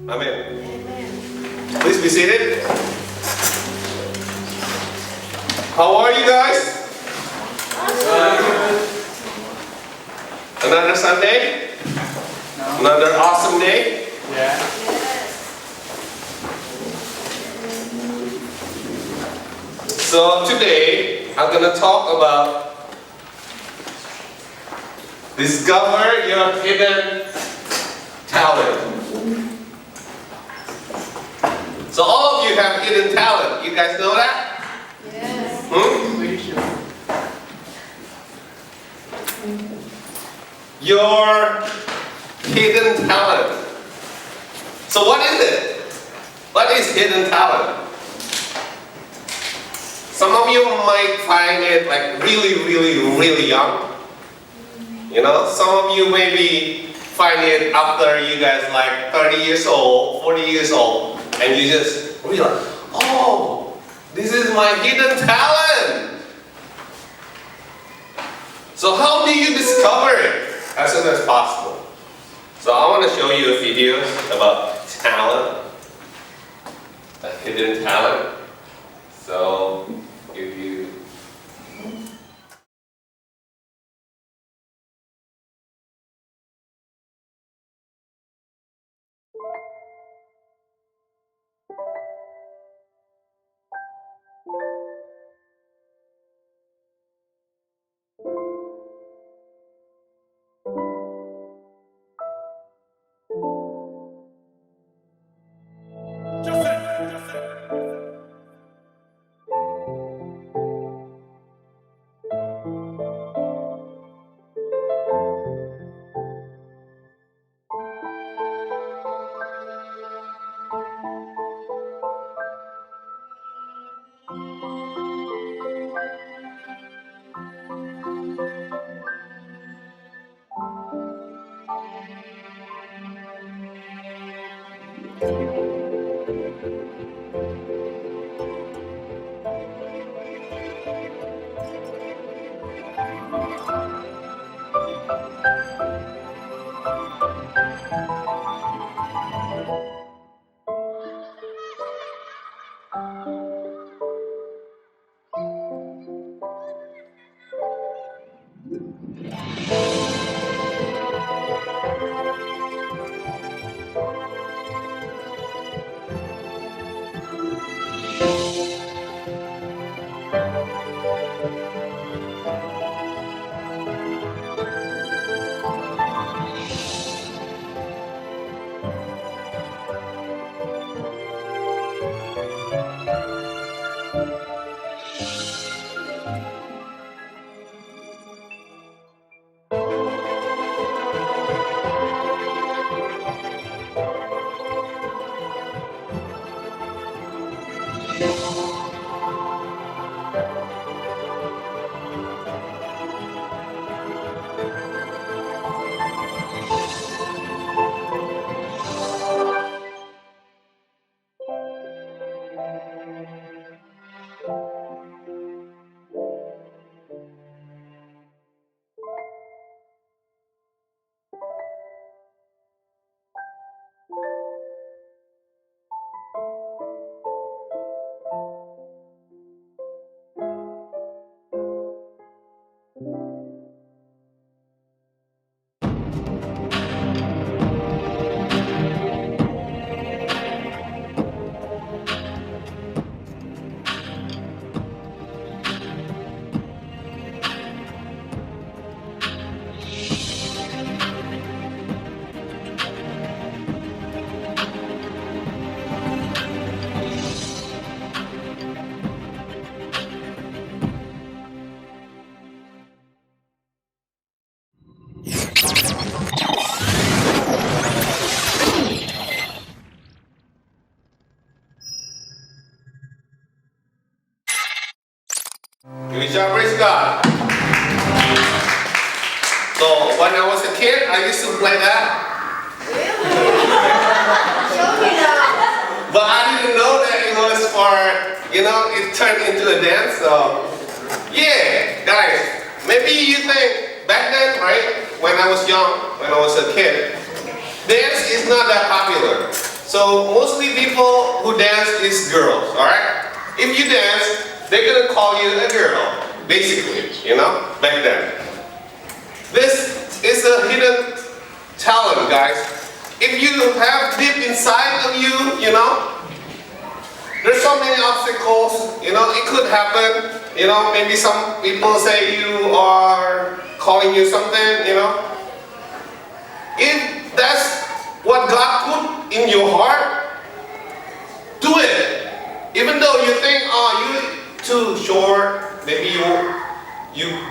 Amen. Please be seated. How are you guys? Another Sunday? No. Another awesome day? Yeah. So today, I'm going to talk about discover your hidden talent. So all of you have hidden talent. You guys know that? Yes. Pretty sure. Your hidden talent. So what is it? What is hidden talent? Some of you might find it like really young. You know, some of you maybe find it after you guys like 30 years old, 40 years old, and you just realize, oh, this is my hidden talent. So how do you discover it as soon as possible? So I want to show you a video about talent, a hidden talent. So if you Good job, praise God. So when I was a kid, I used to play that. Really? Show me now. But I didn't know that it was for, it turned into a dance. So yeah, guys, maybe you think back then, right, when I was young, when I was a kid, dance is not that popular. So So mostly people who dance is girls, alright? If you dance, they're gonna call you a girl, basically, back then. This is a hidden talent, guys. If you have deep inside of you, there's so many obstacles, it could happen, maybe some people say you are calling you something, If that's what God put in your heart, do it. Even though you think, you're too short, maybe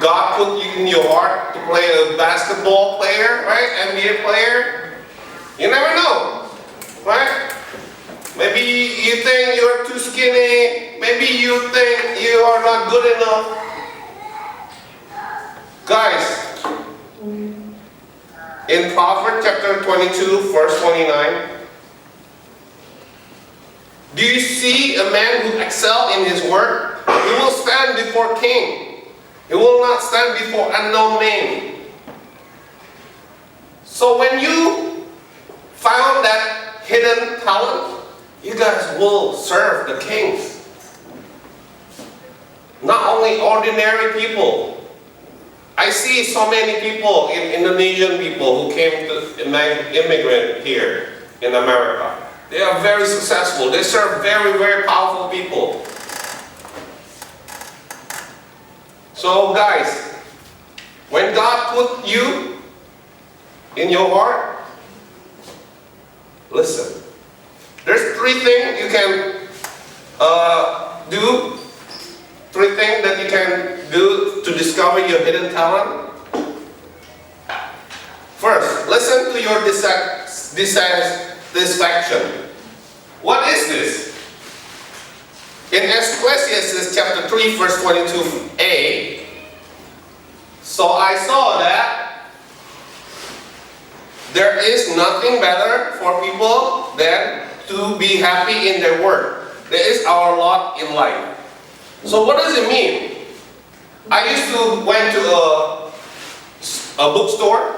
God put you in your heart to play a basketball player, right? NBA player. You never know, right? Maybe you think you're too skinny. Maybe you think you are not good enough. Guys, in Proverbs chapter 22, verse 29, do you see a man who excels in his work? He will stand before king. He will not stand before unknown men. So when you found that hidden talent, you guys will serve the kings. Not only ordinary people. I see so many people, Indonesian people who came to immigrate here in America. They are very successful. They serve very, very powerful people. So guys, when God put you in your heart, listen. There's 3 things you can do. 3 things that you can do to discover your hidden talent. First, listen to your dissatisfaction. What is this? In Ecclesiastes chapter 3, verse 22a, so I saw that there is nothing better for people than to be happy in their work. That is our lot in life. So what does it mean? I used to went to a bookstore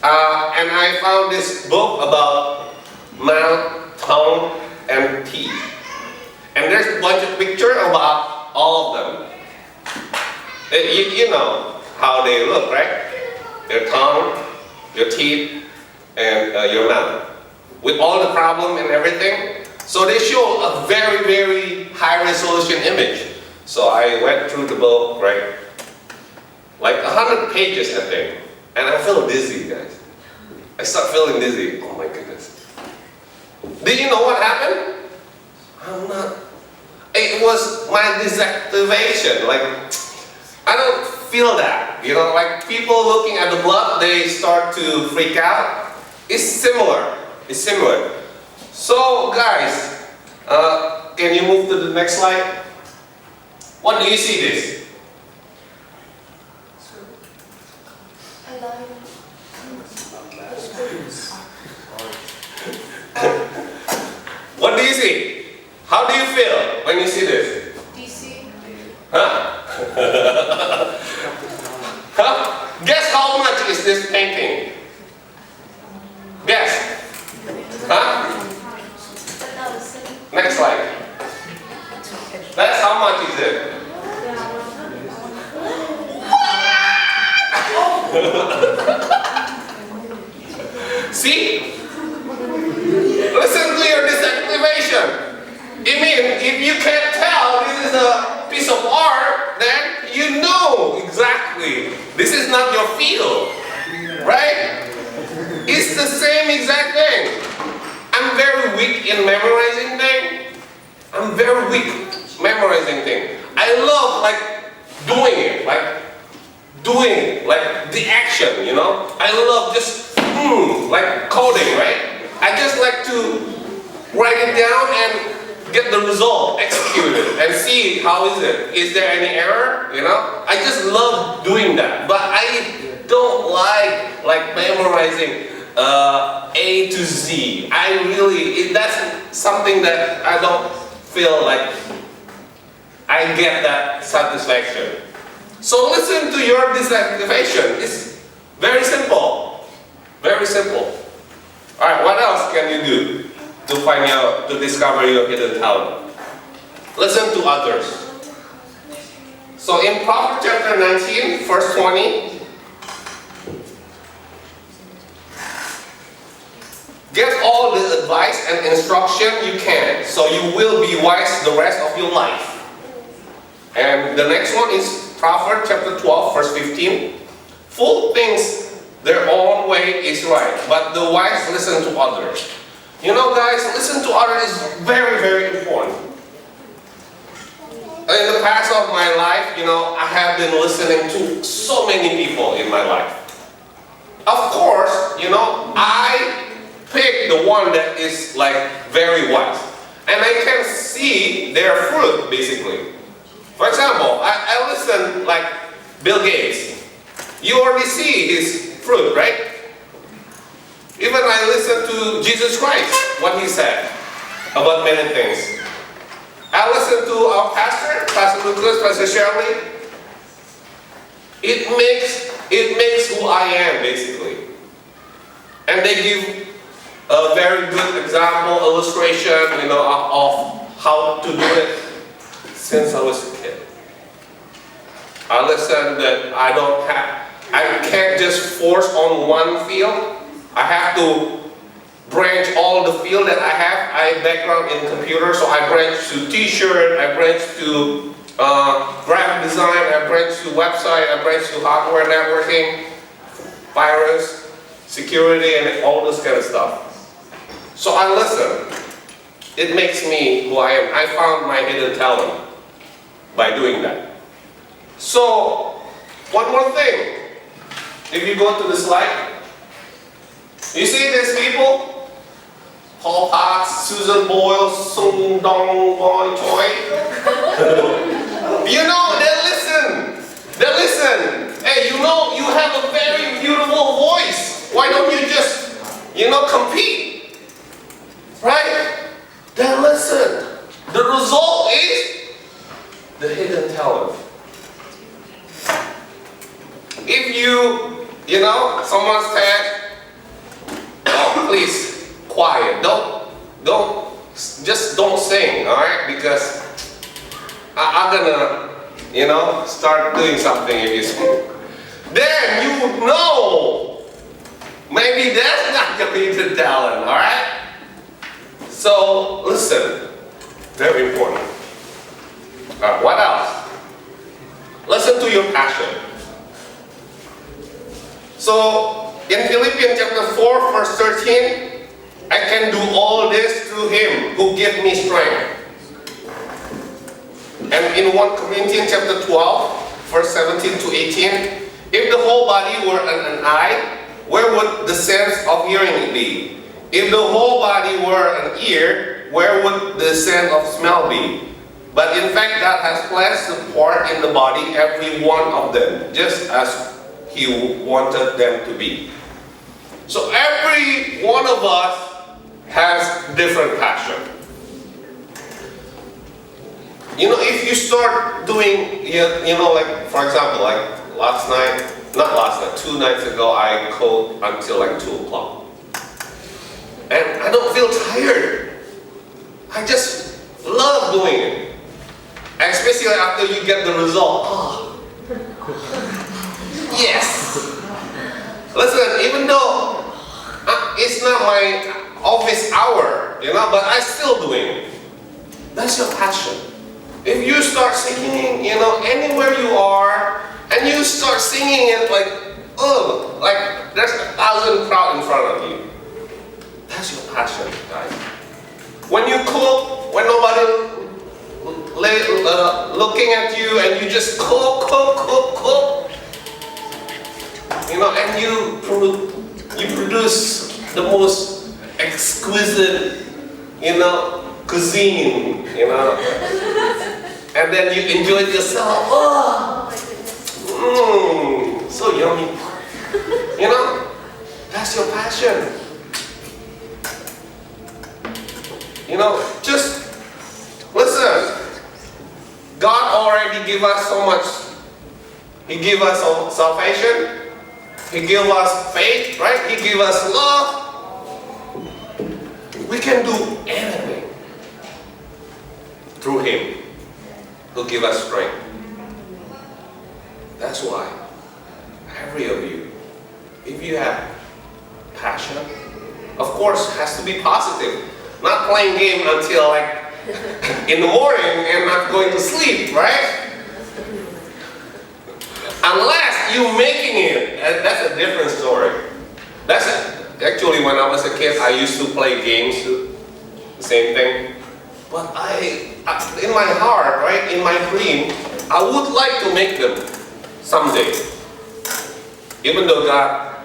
and I found this book about mouth, tongue, and teeth. And there's a bunch of pictures about all of them. You know how they look, right? Your tongue, your teeth, and your mouth. With all the problem and everything. So they show a very, very high resolution image. So I went through the book, right? Like 100 pages, I think. And I feel dizzy, guys. I start feeling dizzy. Oh my goodness. Did you know what happened? It was my disactivation. Like, I don't feel that. Like people looking at the blood, they start to freak out. It's similar. It's similar. So guys, can you move to the next slide? What do you see this? What do you see? How do you feel when you see this? DC. Huh? Huh? Guess how much is this painting? Guess. Huh? Next slide. That's how much is it? See? Listen to your disactivation. I mean, if you can't tell this is a piece of art, then you know exactly this is not your field, right? It's the same exact thing. I'm very weak in memorizing things. I'm very weak memorizing things. I love doing it, like the action, I love just like coding, right? I just like to write it down and get the result, execute it, and see how is it. Is there any error? I just love doing that, but I don't like memorizing A to Z. That's something that I don't feel like I get that satisfaction. So listen to your dissatisfaction. It's very simple. Very simple. Alright, what else can you do? to find out, to discover your hidden talent. Listen to others. So in Proverbs chapter 19, verse 20, get all the advice and instruction you can, so you will be wise the rest of your life. And the next one is Proverbs chapter 12, verse 15. Fool thinks their own way is right, but the wise listen to others. You know, guys, listen to others is very, very important. In the past of my life, you know, I have been listening to so many people in my life. Of course, you know, I pick the one that is like very wise. And I can see their fruit, basically. For example, I listen like Bill Gates. You already see his fruit, right? Even I listen to Jesus Christ, what he said about many things. I listen to our pastor, Pastor Lucas, Pastor Shirley. It makes who I am, basically. And they give a very good example, illustration, you know, of how to do it since I was a kid. I listen that I can't just force on one field. I have to branch all the field that I have. I have background in computer, so I branch to t-shirt, I branch to graphic design, I branch to website, I branch to hardware networking, virus, security, and all this kind of stuff. So I listen. It makes me who I am. I found my hidden talent by doing that. So, one more thing. If you go to the slide, you see these people? Paul Potts, Susan Boyle, Sung Dong Boy Choi. You know, they listen. They listen. Hey, you know, you have a very beautiful voice. Why don't you just, you know, compete? Right? They listen. The result is the hidden talent. If you know, someone said, oh, please, quiet, just don't sing, all right? Because I'm gonna, you know, start doing something if you sing. Then you know, maybe that's not your hidden talent, all right? So listen, very important. What else? Listen to your passion. So in Philippians chapter 4, verse 13, I can do all this through Him who gives me strength. And in 1 Corinthians chapter 12, verse 17 to 18, if the whole body were an eye, where would the sense of hearing be? If the whole body were an ear, where would the sense of smell be? But in fact, God has placed a part in the body, every one of them, just as He wanted them to be. So every one of us has different passion. You know, if you start doing, you know, like, for example, like last night, not last night, 2 nights ago, I code until like 2 o'clock. And I don't feel tired. I just love doing it. Especially after you get the result. Oh. Yes! Listen, even though it's not my office hour, you know, but I'm still doing it. That's your passion. If you start singing, you know, anywhere you are, and you start singing it like, oh, like there's 1,000 crowd in front of you. That's your passion, guys. When you cook, when nobody looking at you, and you just cook, you know, and you produce the most exquisite, you know, cuisine, you know, and then you enjoy it yourself. Oh, so yummy. You know, that's your passion. You know, just listen. God already gave us so much. He gave us salvation. He gave us faith, right? He gave us love. We can do anything through Him who give us strength. That's why every of you, if you have passion, of course, has to be positive. Not playing game until like in the morning and not going to sleep, right? Unless you're making it, that's a different story. That's it. Actually, when I was a kid, I used to play games too. The same thing. But in my heart, right, in my dream, I would like to make them someday. Even though God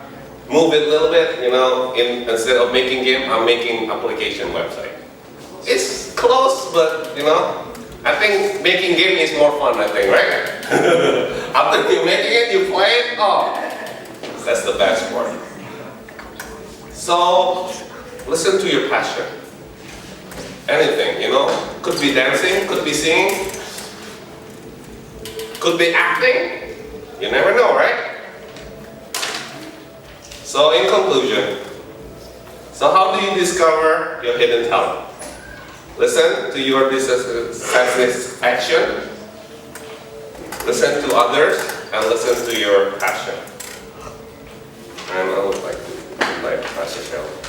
moved it a little bit, you know, instead of making game, I'm making application website. It's close, but you know, I think making game is more fun, I think, right? After you making it, you play it, oh, that's the best part. So, listen to your passion. Anything, you know, could be dancing, could be singing, could be acting, you never know, right? So in conclusion, so how do you discover your hidden talent? Listen to your dissatisfaction, listen to others, and listen to your passion. And I would like to invite Pastor Shelley.